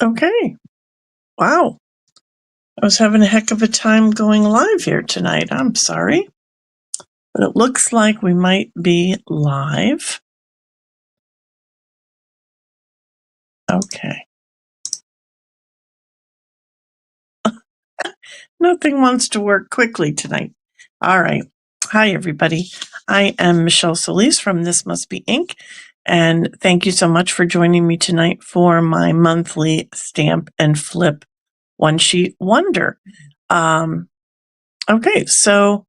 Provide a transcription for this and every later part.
Okay. Wow. I was having a heck of a time going live here tonight. I'm sorry. But it looks like we might be live. Okay. Nothing wants to work quickly tonight. All right. Hi, everybody. I am Michelle Solis from This Must Be Ink. And thank you so much for joining me tonight for my monthly stamp and flip one sheet wonder. Okay, so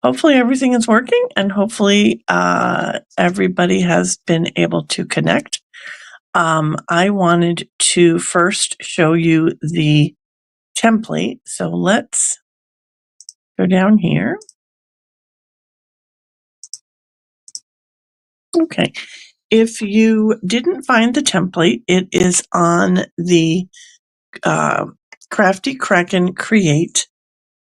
hopefully everything is working and hopefully everybody has been able to connect. I wanted to first show you the template. So let's go down here. Okay. If you didn't find the template, it is on the Crafty Kraken Create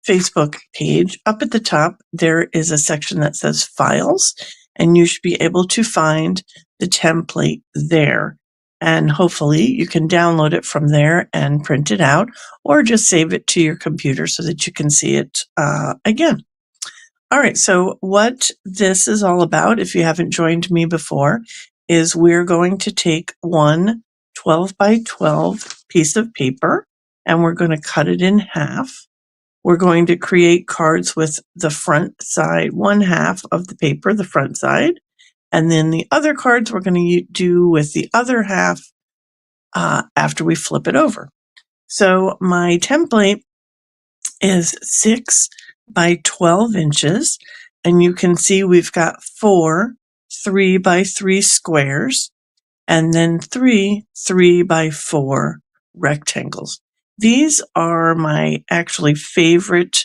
Facebook page. Up at the top, there is a section that says Files, and you should be able to find the template there. And hopefully you can download it from there and print it out, or just save it to your computer so that you can see it again. All right, so what this is all about, if you haven't joined me before, is we're going to take one 12 by 12 piece of paper and we're going to cut it in half. We're going to create cards with the front side, one half of the paper, the front side, and then the other cards we're going to do with the other half after we flip it over. So my template is 6 by 12 inches, and you can see we've got 4 3 by 3 squares, and then 3 3 by 4 rectangles. These are my actually favorite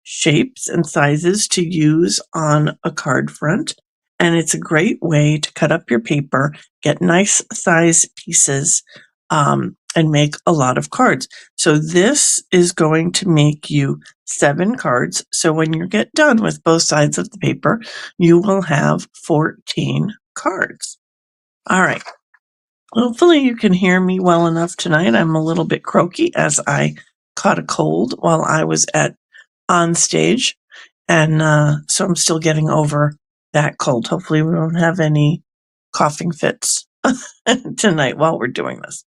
shapes and sizes to use on a card front, and it's a great way to cut up your paper, get nice size pieces, and make a lot of cards. So this is going to make you 7 cards. So when you get done with both sides of the paper, you will have 14 cards. All right. Hopefully you can hear me well enough tonight. I'm a little bit croaky as I caught a cold while I was on stage. And so I'm still getting over that cold. Hopefully we won't have any coughing fits tonight while we're doing this.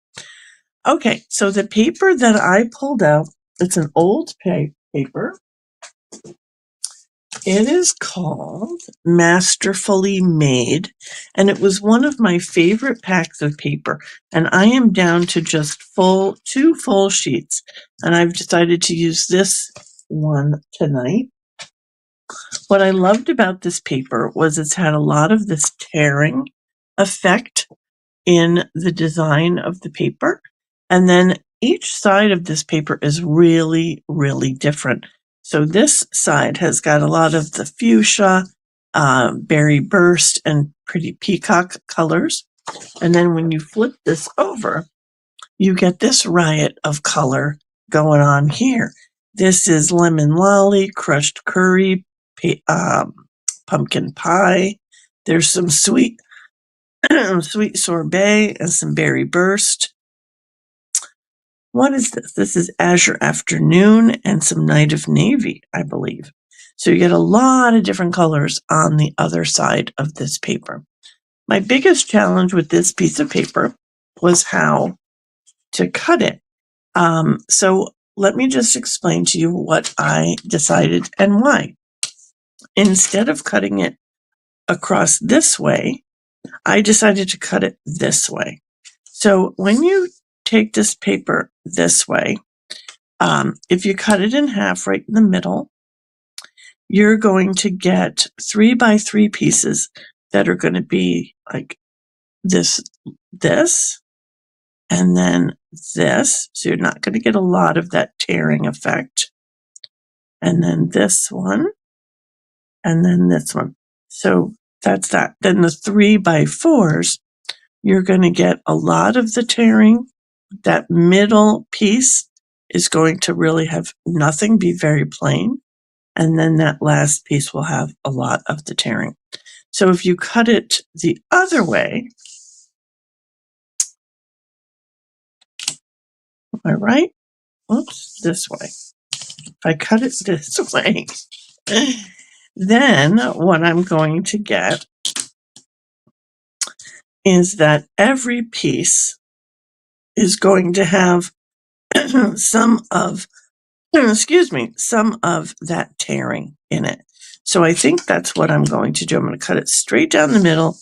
Okay, so the paper that I pulled out, it's an old paper. It is called Masterfully Made, and it was one of my favorite packs of paper, and I am down to just 2 full sheets, and I've decided to use this one tonight. What I loved about this paper was it's had a lot of this tearing effect in the design of the paper, and then each side of this paper is really, really different. So this side has got a lot of the fuchsia, berry burst, and pretty peacock colors. And then when you flip this over, you get this riot of color going on here. This is lemon lolly, crushed curry, pumpkin pie. There's some sweet sorbet and some berry burst. What is this? This is Azure Afternoon and some Night of Navy, I believe. So you get a lot of different colors on the other side of this paper. My biggest challenge with this piece of paper was how to cut it. So let me just explain to you what I decided and why. Instead of cutting it across this way, I decided to cut it this way. So when you take this paper this way, if you cut it in half right in the middle, you're going to get 3 by 3 pieces that are going to be like this, and then this. So you're not going to get a lot of that tearing effect. And then this one, and then this one. So that's that. Then the 3 by 4s, you're going to get a lot of the tearing. That middle piece is going to really have nothing, be very plain. And then that last piece will have a lot of the tearing. So if you cut it the other way, Am I right? Oops, this way. If I cut it this way, then what I'm going to get is that every piece is going to have some of, some of that tearing in it. So I think that's what I'm going to do. I'm going to cut it straight down the middle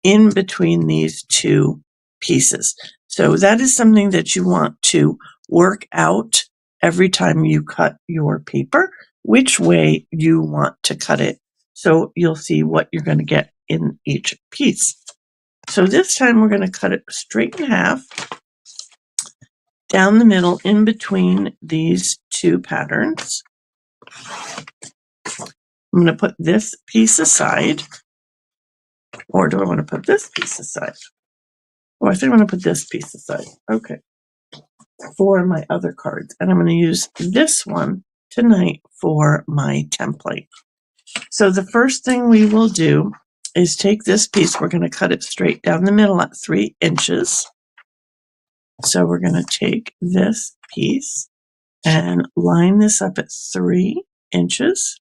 in between these two pieces. So that is something that you want to work out every time you cut your paper, which way you want to cut it. So you'll see what you're going to get in each piece. So this time we're going to cut it straight in half, down the middle in between these two patterns. I'm going to put this piece aside, or do I want to put this piece aside? Oh, I think I'm going to put this piece aside. Okay, for my other cards. And I'm going to use this one tonight for my template. So the first thing we will do is take this piece. We're going to cut it straight down the middle at 3 inches. So we're going to take this piece and line this up at 3 inches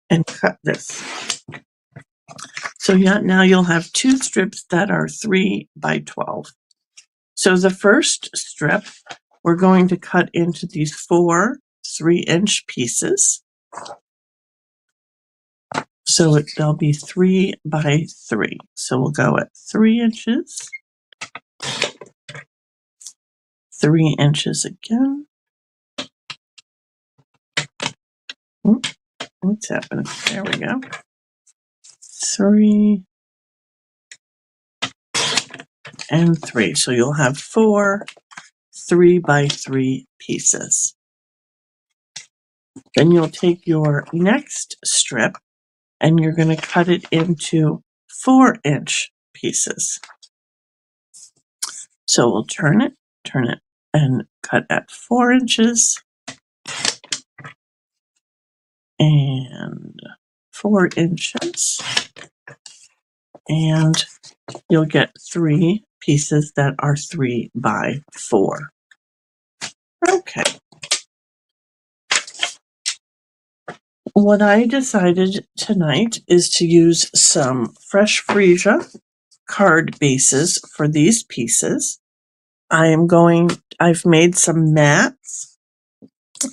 and cut this. So now you'll have 2 strips that are 3 by 12. So the first strip, we're going to cut into these 4 3-inch pieces. So they'll be 3 by 3. So we'll go at 3 inches, 3 inches again. What's happening? There we go. 3 and 3. So you'll have 4 3 by 3 pieces. Then you'll take your next strip and you're going to cut it into 4-inch pieces. So we'll turn it, and cut at 4 inches and 4 inches. And you'll get 3 pieces that are 3 by 4. Okay. What I decided tonight is to use some fresh freesia card bases for these pieces. I've made some mats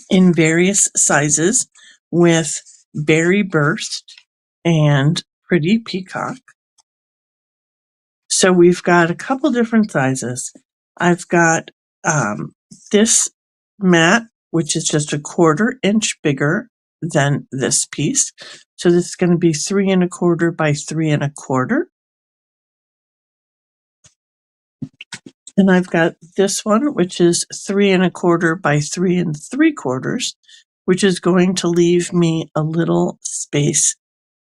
in various sizes with Berry Burst and Pretty Peacock. So we've got a couple different sizes. I've got this mat, which is just a 1/4 inch bigger than this piece. So this is going to be 3 1/4 by 3 1/4. And I've got this one, which is 3 1/4 by 3 3/4, which is going to leave me a little space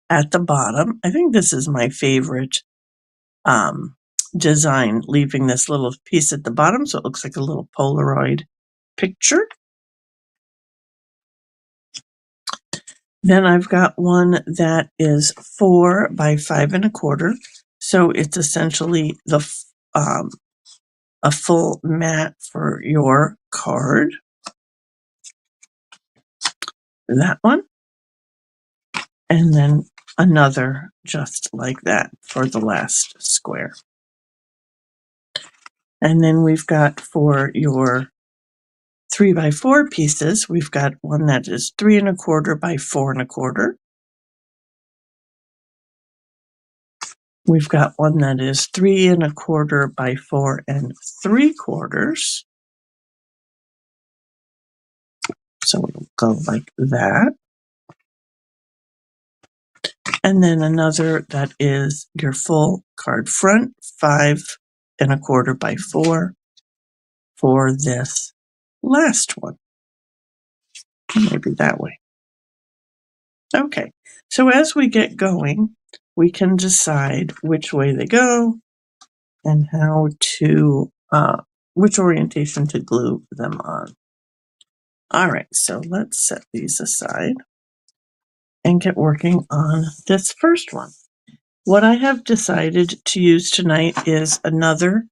at the bottom. I think this is my favorite design, leaving this little piece at the bottom so it looks like a little Polaroid picture. Then I've got one that is 4 by 5 1/4, so it's essentially a full mat for your card. That one, and then another just like that for the last square. And then we've got for your 3 by 4 pieces, we've got one that is 3 1/4 by 4 1/4. We've got one that is 3 1/4 by 4 3/4. So it'll go like that. And then another that is your full card front, 5 1/4 by 4 for this last one. Maybe that way. Okay, so as we get going, we can decide which way they go and how to, which orientation to glue them on. All right, so let's set these aside and get working on this first one. What I have decided to use tonight is another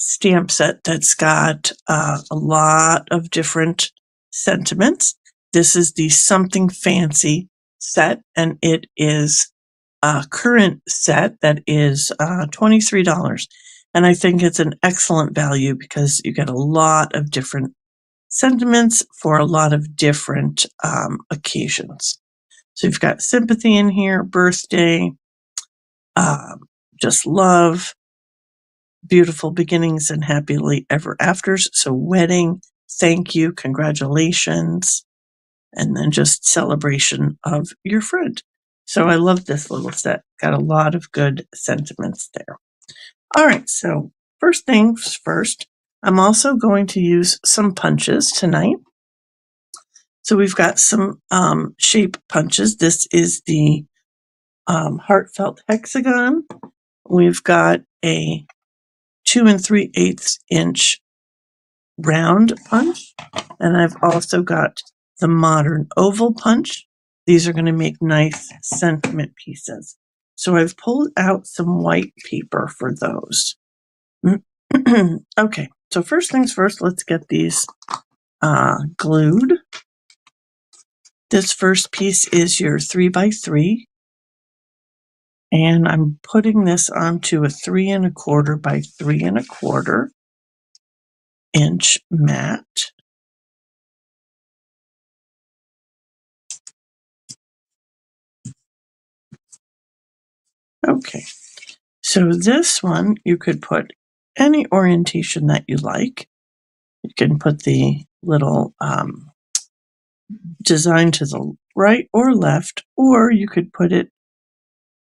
stamp set that's got a lot of different sentiments. This is the Something Fancy set, and it is a current set that is $23. And I think it's an excellent value because you get a lot of different sentiments for a lot of different occasions. So you've got sympathy in here, birthday, just love, beautiful beginnings, and happily ever afters. So wedding, thank you, congratulations, and then just celebration of your friend. So I love this little set. Got a lot of good sentiments there. All right, so first things first, I'm also going to use some punches tonight. So we've got some shape punches. This is the heartfelt hexagon. We've got a 2 3/8 inch round punch, and I've also got the modern oval punch. These are going to make nice sentiment pieces. So I've pulled out some white paper for those. Okay, so first things first, let's get these glued. This first piece is your 3x3, and I'm putting this onto a 3 1/4 by 3 1/4 inch mat. Okay, so this one you could put any orientation that you like. You can put the little design to the right or left, or you could put it.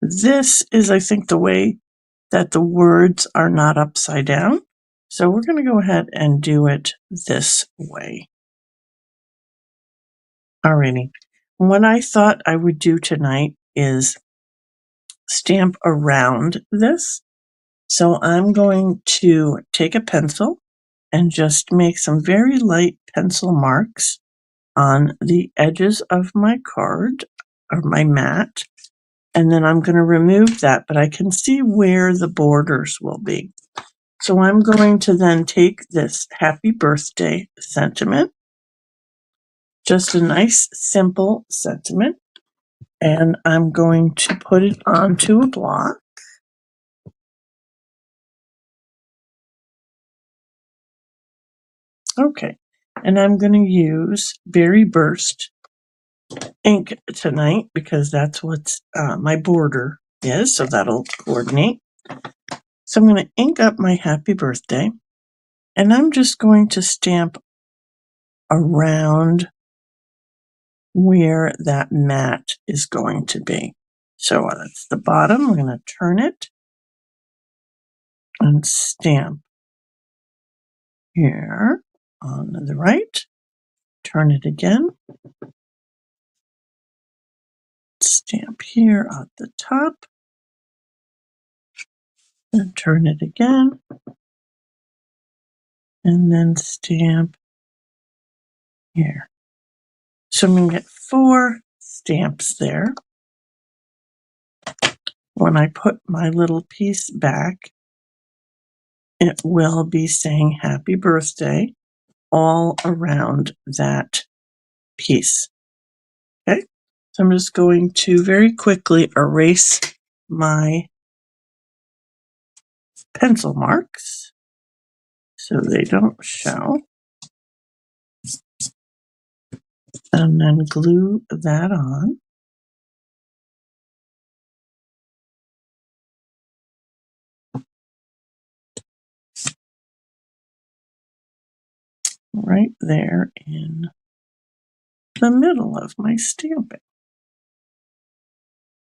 This is, I think, the way that the words are not upside down. So we're going to go ahead and do it this way. Alrighty. What I thought I would do tonight is stamp around this. So I'm going to take a pencil and just make some very light pencil marks on the edges of my card or my mat. And then I'm going to remove that, but I can see where the borders will be. So I'm going to then take this happy birthday sentiment, just a nice simple sentiment, and I'm going to put it onto a block. Okay, and I'm going to use Berry Burst ink tonight because that's what my border is, so that'll coordinate. So I'm going to ink up my happy birthday, and I'm just going to stamp around where that mat is going to be. So that's the bottom. We're going to turn it and stamp here on the right. Turn it again. Stamp here at the top. And turn it again. And then stamp here. So I'm going to get 4 stamps there. When I put my little piece back, it will be saying happy birthday all around that piece. Okay, so I'm just going to very quickly erase my pencil marks so they don't show. And then glue that on. Right there in the middle of my stamping.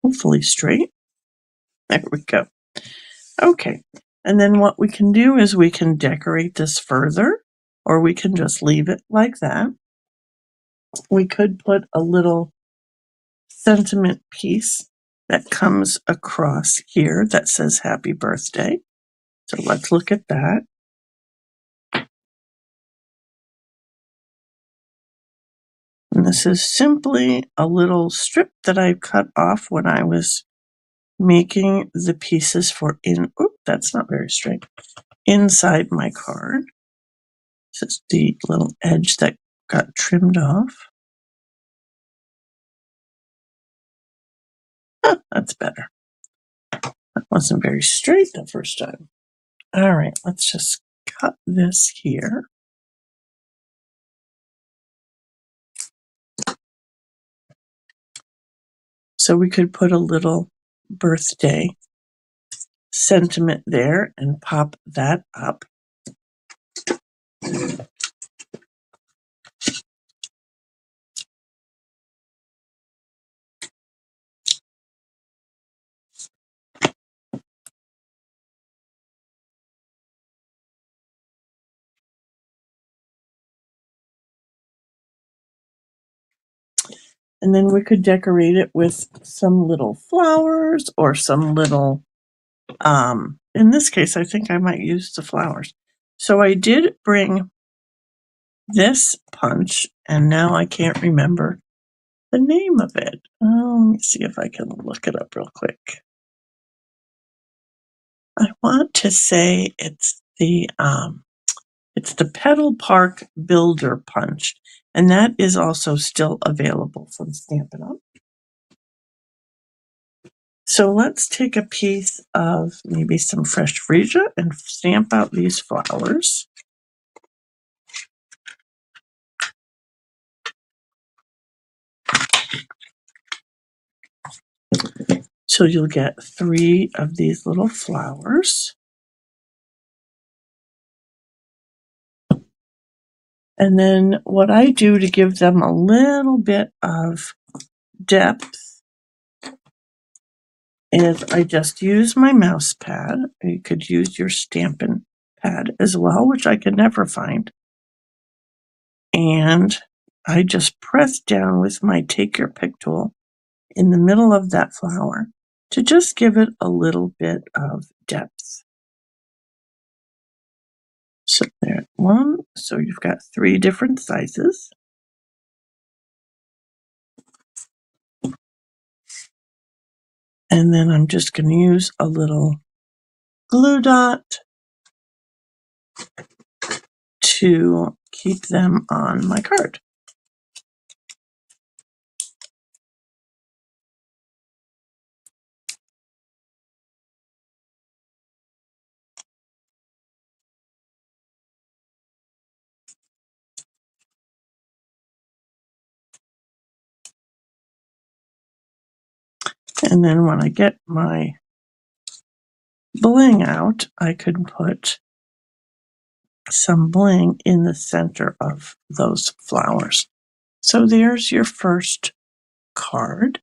Hopefully straight. There we go. Okay, and then what we can do is we can decorate this further, or we can just leave it like that. We could put a little sentiment piece that comes across here that says happy birthday. So let's look at that. And this is simply a little strip that I cut off when I was making the pieces for oop, that's not very straight. inside my card. This is the little edge that got trimmed off. That's better. That wasn't very straight the first time. All right, let's just cut this here. So we could put a little birthday sentiment there and pop that up. And then we could decorate it with some little flowers or some little, in this case, I think I might use the flowers. So I did bring this punch, and now I can't remember the name of it. Let me see if I can look it up real quick. I want to say it's the Pedal Park Builder Punch, and that is also still available from Stampin' Up. So let's take a piece of maybe some fresh freesia and stamp out these flowers. So you'll get 3 of these little flowers. And then what I do to give them a little bit of depth is I just use my mouse pad. You could use your Stampin' pad as well, which I could never find. And I just press down with my Take Your Pick tool in the middle of that flower to just give it a little bit of depth. So there, 1. So you've got 3 different sizes. And then I'm just going to use a little glue dot to keep them on my card. And then when I get my bling out, I could put some bling in the center of those flowers. So there's your first card.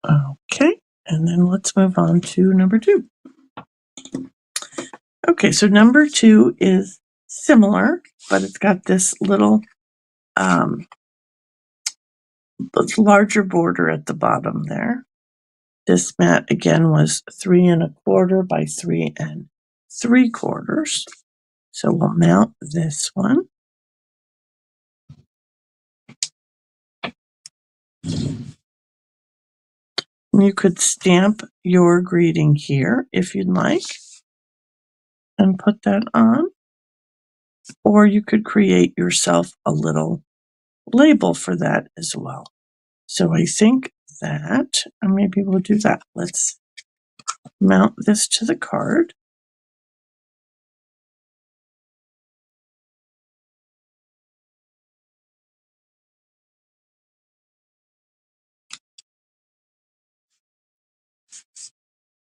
Okay, and then let's move on to number 2. Okay, so number 2 is similar, but it's got this little larger border at the bottom there. This mat again was 3 1/4 by 3 3/4. So we'll mount this one. You could stamp your greeting here if you'd like and put that on, or you could create yourself a little label for that as well. So I think that I may be able to do that. Let's mount this to the card.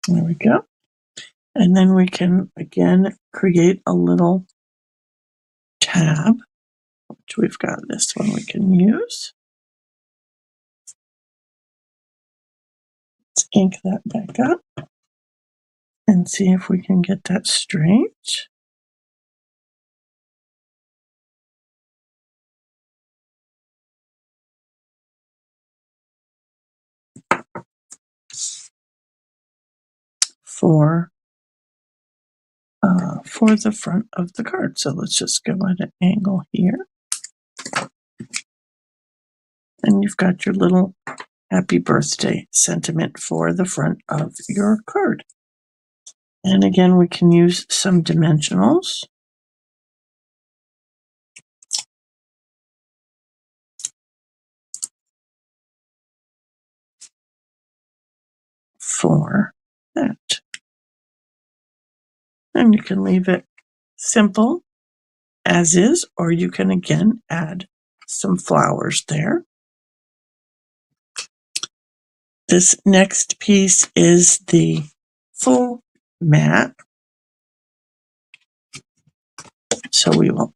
There we go. And then we can again create a little tab, which we've got this one we can use. Let's ink that back up and see if we can get that straight. For the front of the card. So let's just go at an angle here. And you've got your little happy birthday sentiment for the front of your card. And again, we can use some dimensionals. For that. And you can leave it simple as is, or you can again add some flowers there. This next piece is the full mat. So we will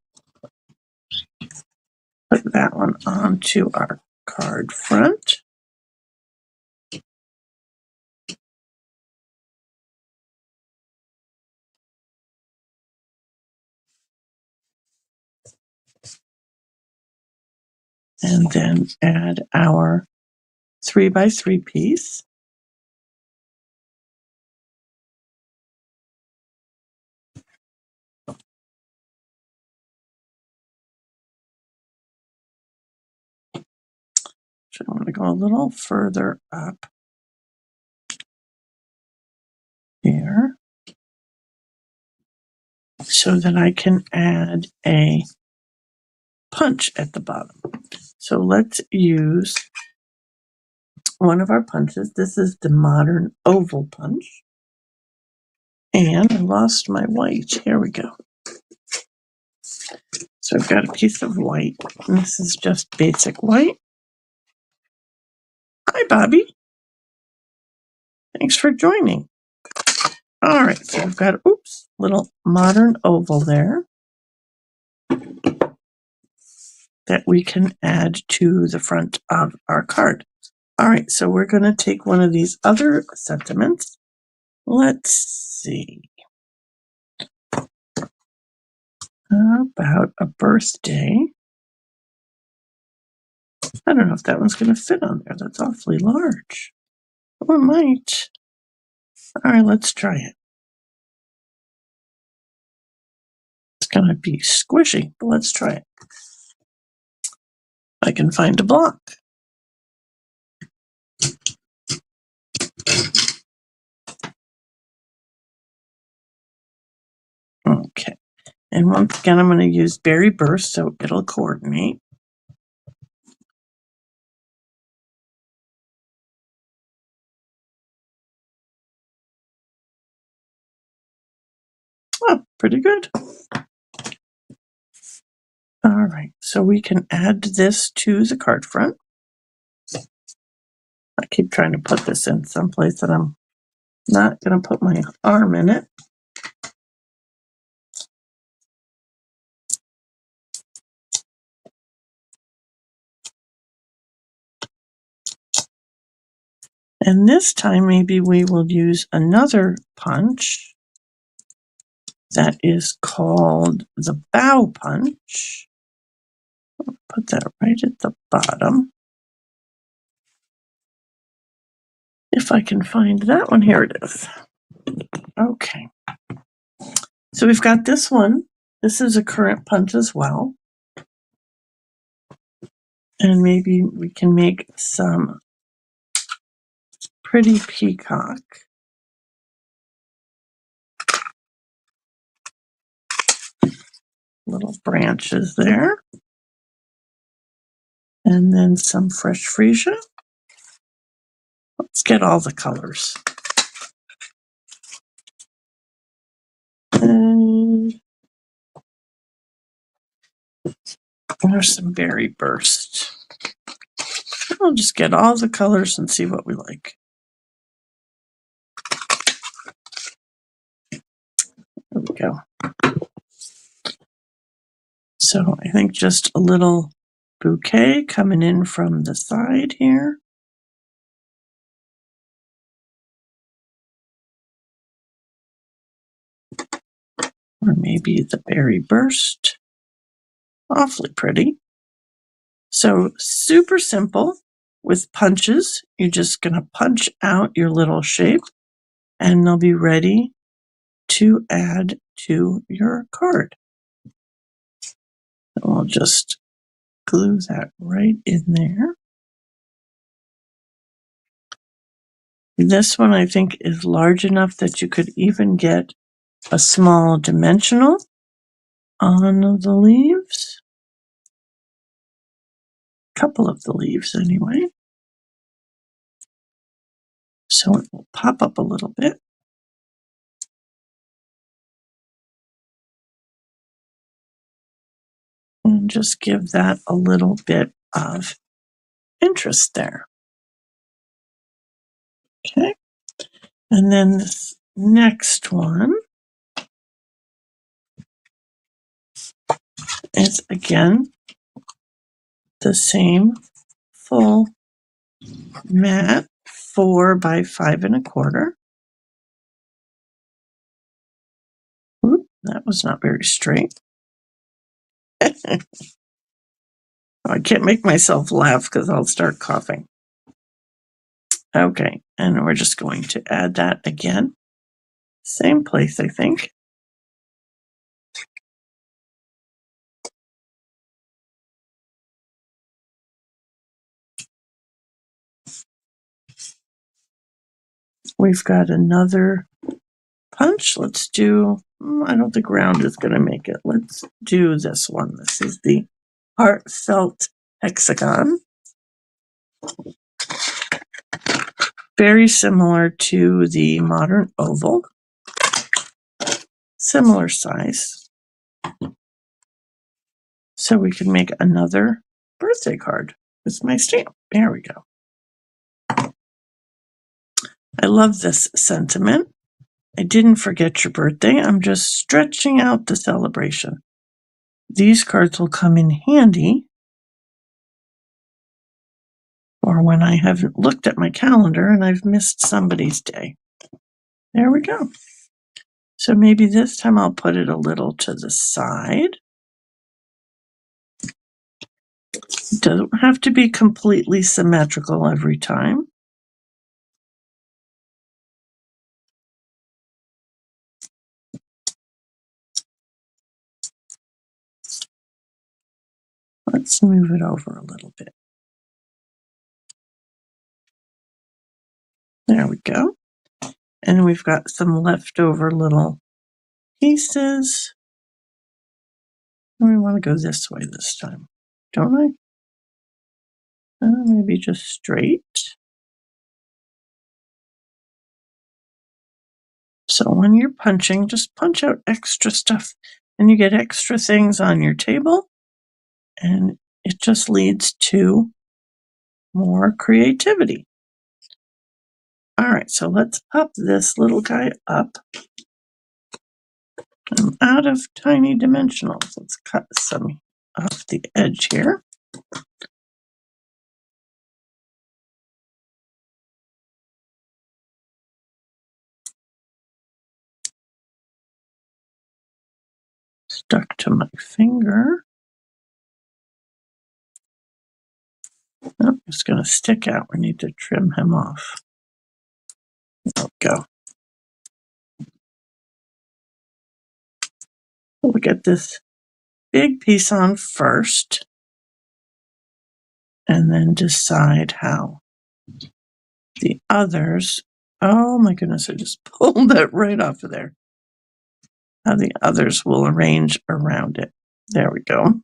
put that one onto our card front. And then add our 3x3 piece. So I want to go a little further up here so that I can add a punch at the bottom. So let's use one of our punches. This is the modern oval punch. And I lost my white. Here we go. So I've got a piece of white. And this is just basic white. Hi, Bobby. Thanks for joining. All right, so I've got, little modern oval there that we can add to the front of our card. All right, so we're going to take one of these other sentiments. Let's see. How about a birthday? I don't know if that one's going to fit on there. That's awfully large. Or it might. All right, let's try it. It's going to be squishy, but let's try it. I can find a block. Okay. And once again, I'm going to use Berry Burst so it'll coordinate. Oh, pretty good. All right, so we can add this to the card front. I keep trying to put this in someplace that I'm not going to put my arm in it. And this time, maybe we will use another punch that is called the bow punch. I'll put that right at the bottom. If I can find that one, here it is. Okay. So we've got this one. This is a current punch as well. And maybe we can make some pretty peacock. Little branches there. And then some fresh freesia. Let's get all the colors. And there's some Berry Burst. I'll just get all the colors and see what we like. There we go. So I think just a little bouquet coming in from the side here. Or maybe the Berry Burst. Awfully pretty. So super simple with punches. You're just going to punch out your little shape and they'll be ready to add to your card. And we'll just glue that right in there. This one I think is large enough that you could even get a small dimensional on the leaves. A couple of the leaves anyway. So it will pop up a little bit. And just give that a little bit of interest there. Okay. And then this next one is again the same full mat, 4 by 5 1/4. Oop, that was not very straight. I can't make myself laugh because I'll start coughing. Okay, and we're just going to add that again. Same place, I think. We've got another punch. Let's do, I don't think round is going to make it. Let's do this one. This is the heartfelt hexagon. Very similar to the modern oval. Similar size. So we can make another birthday card with my stamp. There we go. I love this sentiment. I didn't forget your birthday. I'm just stretching out the celebration. These cards will come in handy for when I haven't looked at my calendar and I've missed somebody's day. There we go. So maybe this time I'll put it a little to the side. It doesn't have to be completely symmetrical every time. Let's move it over a little bit. There we go. And we've got some leftover little pieces. We want to go this way this time, don't I? Maybe just straight. So when you're punching, just punch out extra stuff and you get extra things on your table, and it just leads to more creativity. All right, so let's pop this little guy up. I'm out of tiny dimensionals. Let's cut some off the edge here. Stuck to my finger. Oh, it's going to stick out. We need to trim him off. There we go. We'll get this big piece on first and then decide how the others, oh my goodness, I just pulled that right off of there. How the others will arrange around it. There we go.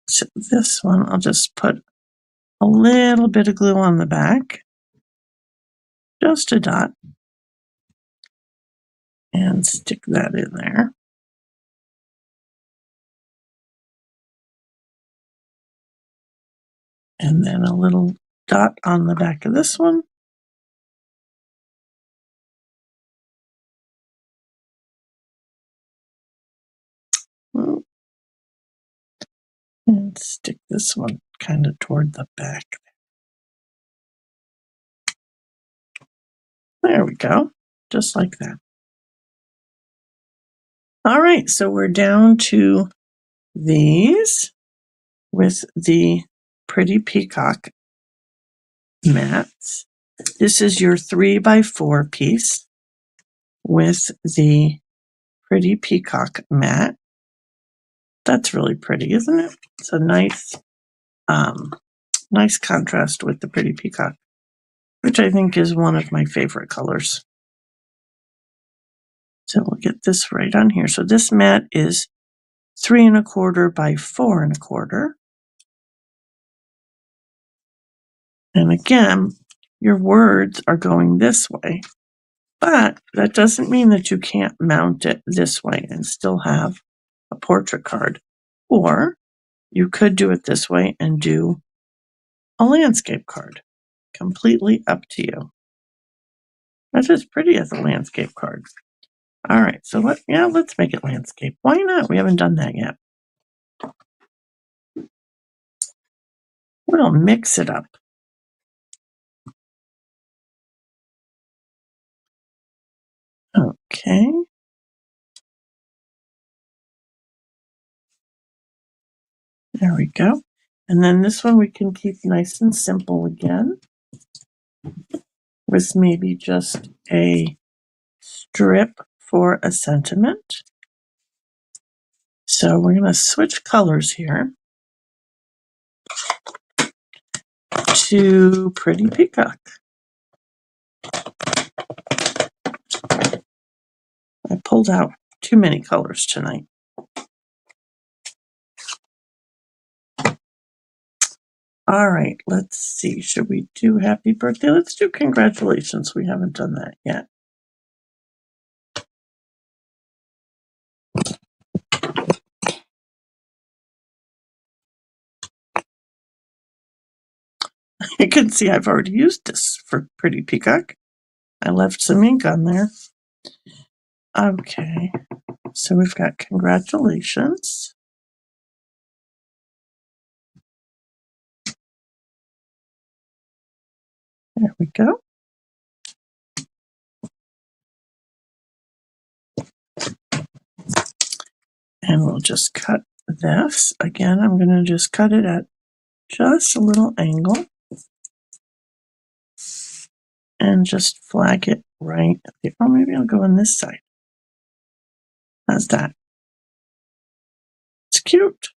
So this one, I'll just put a little bit of glue on the back, just a dot, and stick that in there. And then a little dot on the back of this one. And stick this one kind of toward the back. There we go, just like that. All right, so we're down to these with the Pretty Peacock mats. This is your 3 by 4 piece with the Pretty Peacock mat. That's really pretty, isn't it? It's a nice, nice contrast with the Pretty Peacock. which I think is one of my favorite colors. So we'll get this right on here. So this mat is 3 1/4 by 4 1/4. And again, your words are going this way, but that doesn't mean that you can't mount it this way and still have a portrait card. Or you could do it this way and do a landscape card. Completely up to you. That's as pretty as a landscape card. All right, so let's make it landscape. Why not? We haven't done that yet. We'll mix it up. Okay. There we go. And then this one we can keep nice and simple again, with maybe just a strip for a sentiment. So we're going to switch colors here to Pretty Peacock. I pulled out too many colors tonight. All right, let's see. Should we do happy birthday? Let's do congratulations. We haven't done that yet. You can see I've already used this for Pretty Peacock. I left some ink on there. Okay, so we've got congratulations. There we go. And we'll just cut this. Again, I'm going to just cut it at just a little angle and just flag it right there. Or maybe I'll go on this side. How's that? It's cute.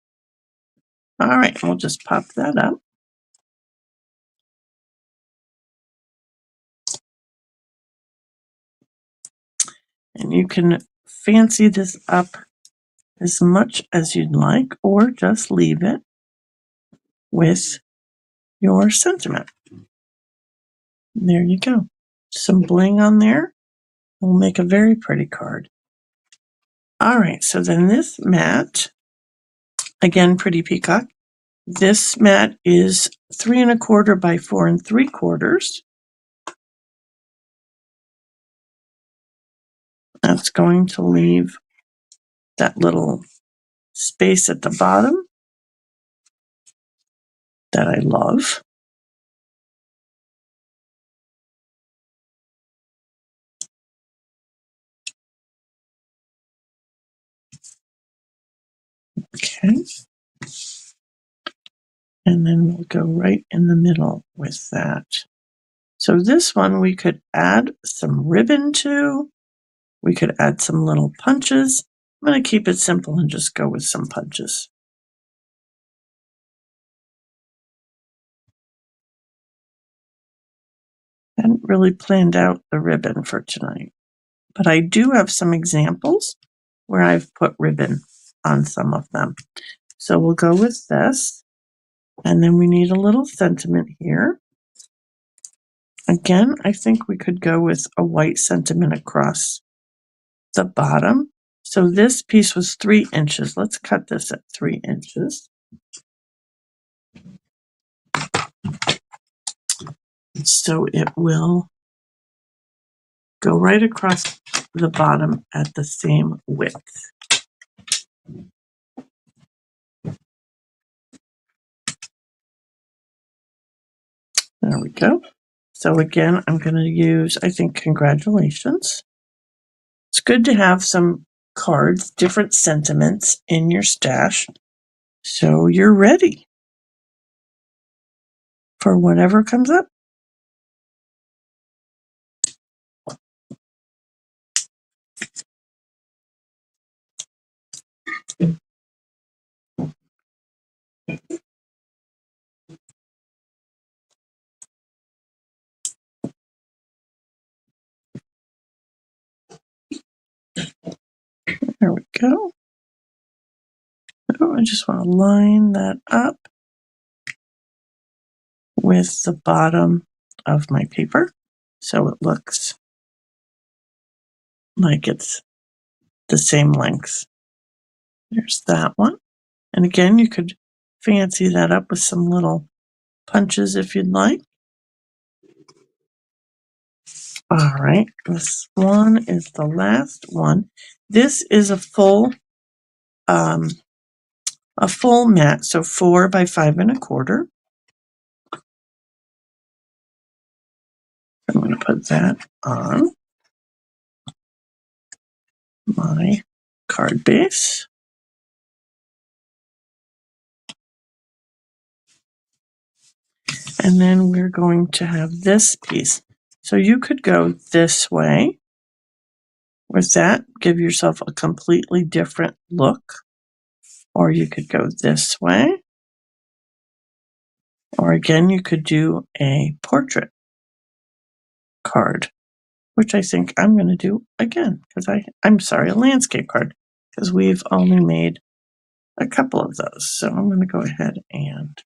All right, we'll just pop that up. And you can fancy this up as much as you'd like, or just leave it with your sentiment. There you go. Some bling on there will make a very pretty card. All right, so then this mat, again, Pretty Peacock. This mat is 3 1/4 by 4 3/4. That's going to leave that little space at the bottom that I love. Okay. And then we'll go right in the middle with that. So this one we could add some ribbon to. We could add some little punches. I'm going to keep it simple and just go with some punches. I hadn't really planned out the ribbon for tonight, but I do have some examples where I've put ribbon on some of them. So we'll go with this. And then we need a little sentiment here. Again, I think we could go with a white sentiment across the bottom. So this piece was 3 inches. Let's cut this at 3 inches. So it will go right across the bottom at the same width. There we go. So again, I'm going to use, I think, congratulations. It's good to have some cards, different sentiments in your stash, so you're ready for whatever comes up. go. Oh, I just want to line that up with the bottom of my paper so it looks like it's the same length. There's that one. And again, you could fancy that up with some little punches if you'd like. All right, this one is the last one. This is a full mat, so 4 by 5 1/4. I'm going to put that on my card base. And then we're going to have this piece. So you could go this way with that, give yourself a completely different look. Or you could go this way. Or again, you could do a portrait card, which I think I'm going to do again, because I'm sorry, a landscape card, because we've only made a couple of those. So I'm going to go ahead and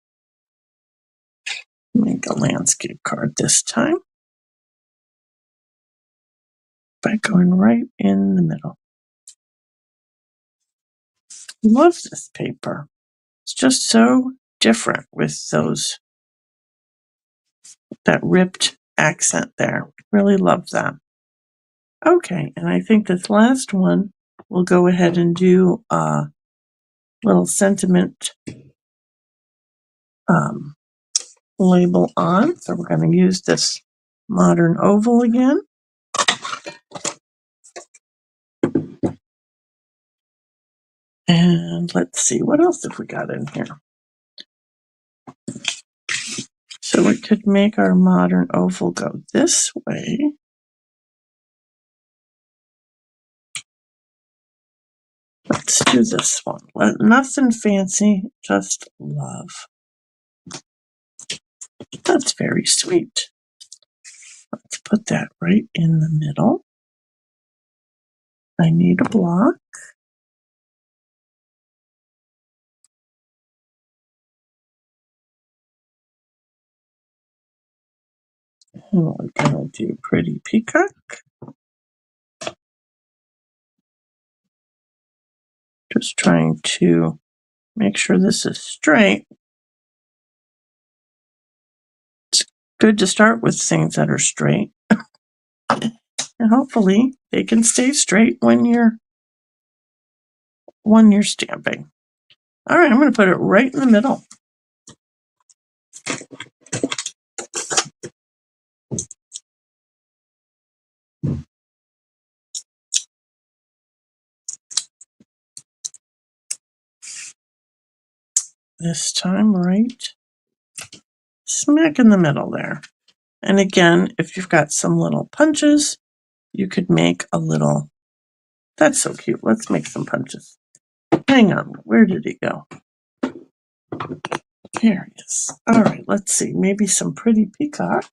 make a landscape card this time by going right in the middle. Love this paper. It's just so different with that ripped accent there. Really love that. Okay, and I think this last one we'll go ahead and do a little sentiment label on. So we're going to use this modern oval again. And let's see, what else have we got in here? So we could make our modern oval go this way. Let's do this one. Nothing fancy, just love. That's very sweet. Let's put that right in the middle. I need a block. And we're going to do Pretty Peacock. Just trying to make sure this is straight. It's good to start with things that are straight. And hopefully they can stay straight when you're stamping. All right, I'm going to put it right in the middle. This time right smack in the middle there. And again, if you've got some little punches, you could make a little, that's so cute. Let's make some punches. Hang on, where did he go? Here he is. All right, let's see, maybe some Pretty Peacock.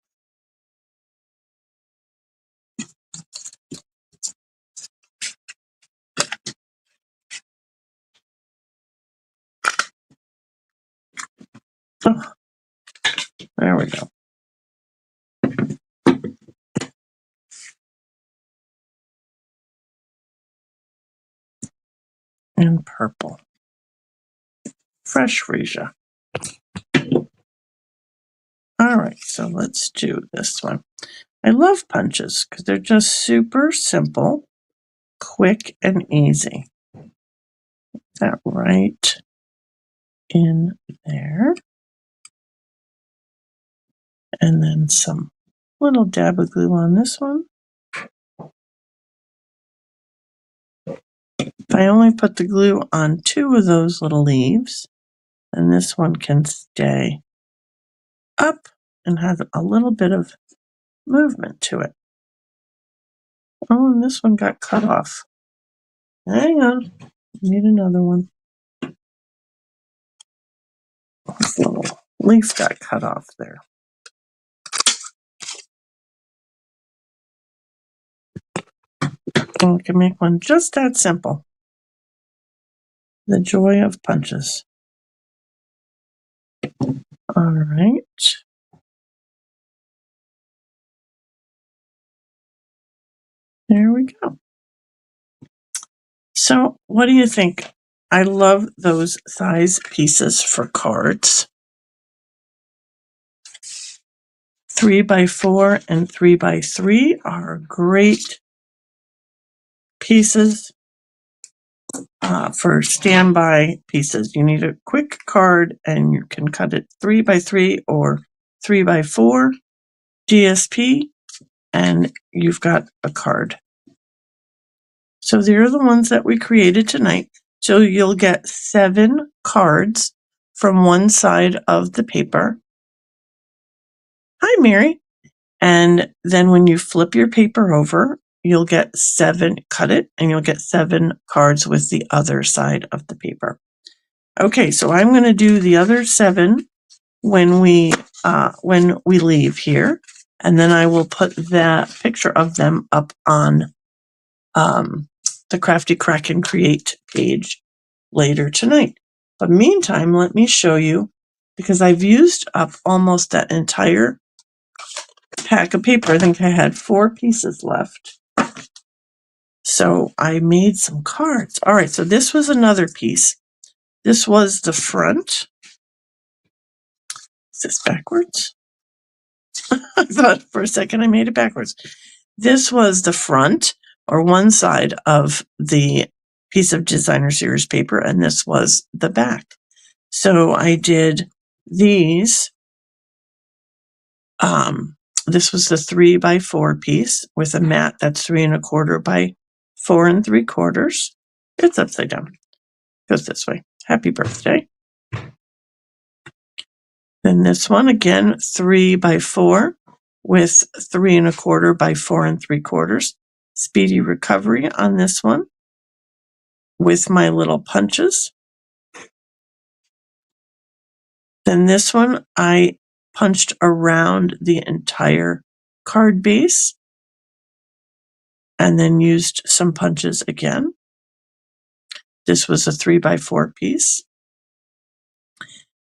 Oh, there we go. And purple. Fresh freesia. All right, so let's do this one. I love punches because they're just super simple, quick, and easy. That right in there. And then some little dab of glue on this one. If I only put the glue on 2 of those little leaves, then this one can stay up and have a little bit of movement to it. Oh, and this one got cut off. Hang on, need another one. This little leaf got cut off there. And we can make one just that simple. The joy of punches. All right. There we go. So what do you think? I love those size pieces for cards. 3x4 and 3x3 are great pieces for standby pieces. You need a quick card and you can cut it 3x3 or 3x4 GSP and you've got a card. So they're the ones that we created tonight. So you'll get 7 cards from one side of the paper. Hi, Mary. And then when you flip your paper over, you'll get 7, cut it, and you'll get 7 cards with the other side of the paper. Okay, so I'm going to do the other 7 when we leave here, and then I will put that picture of them up on the Crafty Kraken Create page later tonight. But meantime, let me show you, because I've used up almost that entire pack of paper. I think I had 4 pieces left. So I made some cards. All right, so this was another piece. This was the front. Is this backwards? I thought for a second I made it backwards. This was the front, or one side of the piece of designer series paper, and this was the back. So I did these. This was the 3x4 piece with a mat that's 3 1/4 by 4 3/4. It's upside down. Goes this way. Happy birthday. Then this one again, 3x4 with 3 1/4 by 4 3/4. Speedy recovery on this one with my little punches. Then this one, I punched around the entire card base and then used some punches again. This was a 3x4 piece.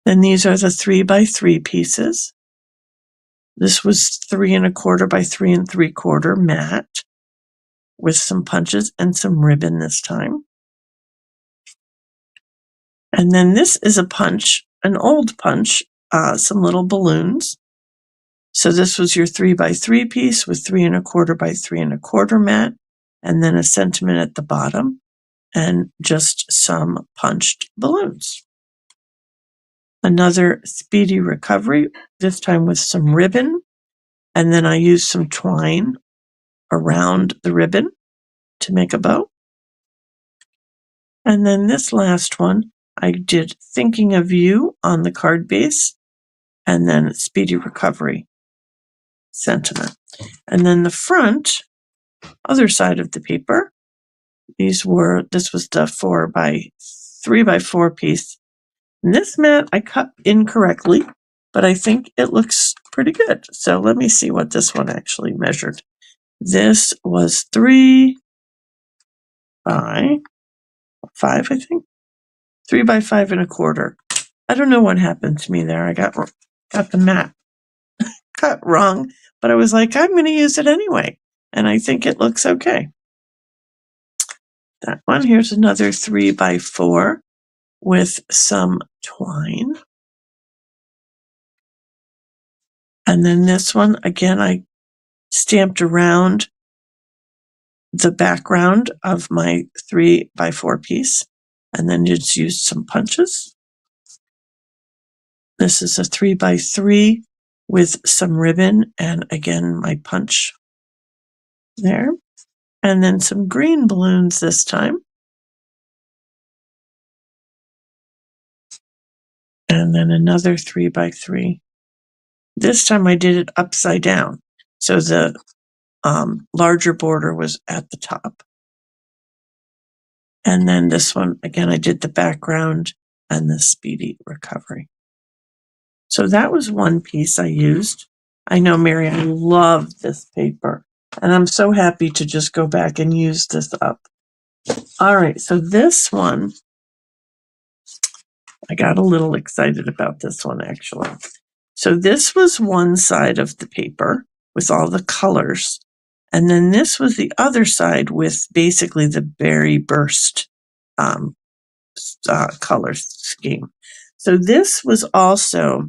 Then these are the 3x3 pieces. This was 3 1/4 by 3 3/4 mat with some punches and some ribbon this time. And then this is a punch, an old punch, some little balloons. So this was your 3x3 piece with 3 1/4 by 3 1/4 mat, and then a sentiment at the bottom, and just some punched balloons. Another speedy recovery, this time with some ribbon, and then I used some twine around the ribbon to make a bow. And then this last one, I did thinking of you on the card base, and then speedy recovery sentiment. And then the front, other side of the paper, this was the 3x4 piece. And this mat I cut incorrectly, but I think it looks pretty good. So let me see what this one actually measured. This was 3 by 5, I think. 3 by 5 1/4. I don't know what happened to me there. I got the mat cut wrong, but I was like, I'm going to use it anyway. And I think it looks okay. That one, here's another 3x4 with some twine. And then this one, again, I stamped around the background of my 3x4 piece and then just used some punches. This is a 3x3 with some ribbon and again, my punch there. And then some green balloons this time. And then another 3x3. This time I did it upside down. So the larger border was at the top. And then this one, again, I did the background and the speedy recovery. So that was one piece I used. I know, Mary, I love this paper. And I'm so happy to just go back and use this up. All right, so this one I got a little excited about this one, actually. So this was one side of the paper with all the colors. And then this was the other side with basically the berry burst color scheme. So this was also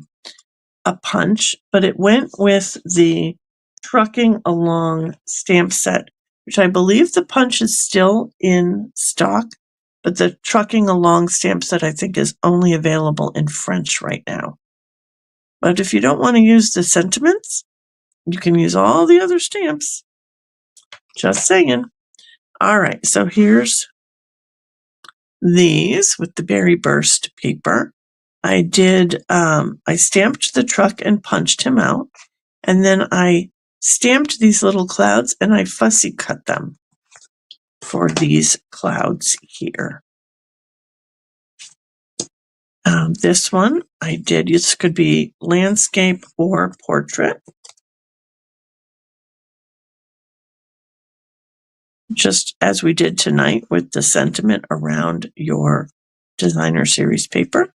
a punch, but it went with the Trucking Along stamp set, which I believe the punch is still in stock, but the Trucking Along stamp set I think is only available in French right now. But if you don't want to use the sentiments, you can use all the other stamps. Just saying. All right, so here's these with the berry burst paper. I stamped the truck and punched him out. And then I stamped these little clouds and I fussy cut them for these clouds here. This one I did, this could be landscape or portrait. Just as we did tonight with the sentiment around your designer series paper.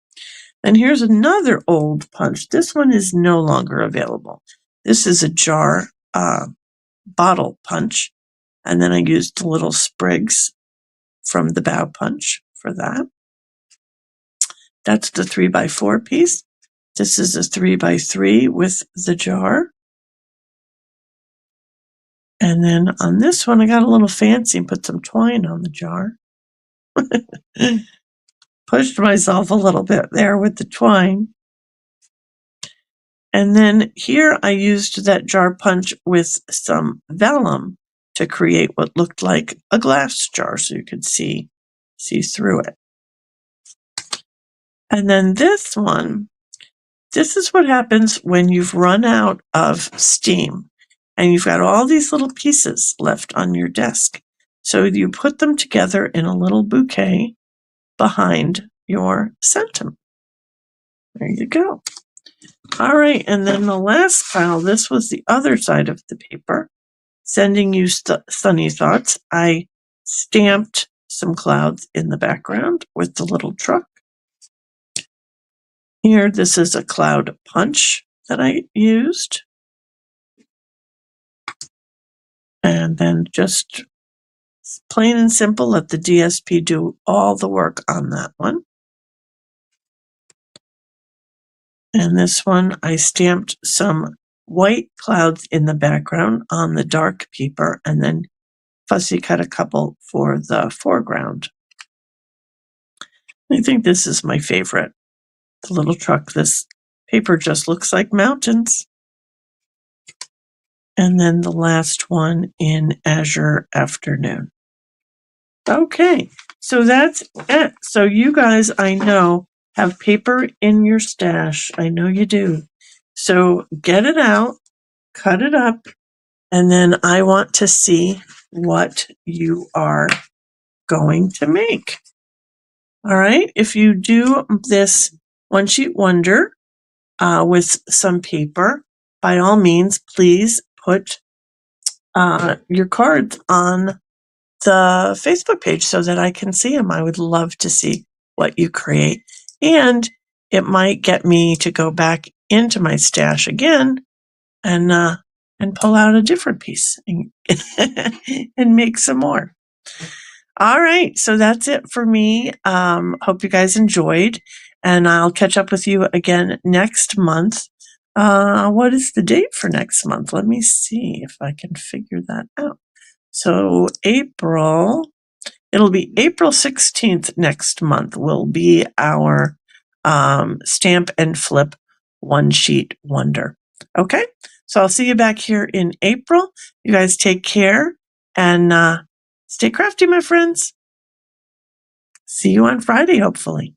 And here's another old punch. This one is no longer available. This is a jar bottle punch. And then I used the little sprigs from the bow punch for that. That's the 3x4 piece. This is a 3x3 with the jar. And then on this one, I got a little fancy and put some twine on the jar. Pushed myself a little bit there with the twine. And then here I used that jar punch with some vellum to create what looked like a glass jar so you could see through it. And then this one, this is what happens when you've run out of steam and you've got all these little pieces left on your desk. So you put them together in a little bouquet behind your sentiment. There you go. All right, and then the last pile, this was the other side of the paper. Sending you sunny thoughts. I stamped some clouds in the background with the little truck. Here, this is a cloud punch that I used. And then just plain and simple, let the DSP do all the work on that one. And this one, I stamped some white clouds in the background on the dark paper and then fussy cut a couple for the foreground. I think this is my favorite. The little truck, this paper just looks like mountains. And then the last one in Azure Afternoon. Okay, so that's it. So you guys, I know, have paper in your stash. I know you do. So get it out, cut it up, and then I want to see what you are going to make. All right, if you do this one sheet wonder with some paper, by all means, please put your cards on the Facebook page so that I can see them. I would love to see what you create. And it might get me to go back into my stash again and pull out a different piece and make some more. All right, so that's it for me. Hope you guys enjoyed, and I'll catch up with you again next month. What is the date for next month? Let me see if I can figure that out. So it'll be April 16th next month will be our Stamp and Flip One Sheet Wonder. Okay, so I'll see you back here in April. You guys take care and stay crafty, my friends. See you on Friday, hopefully.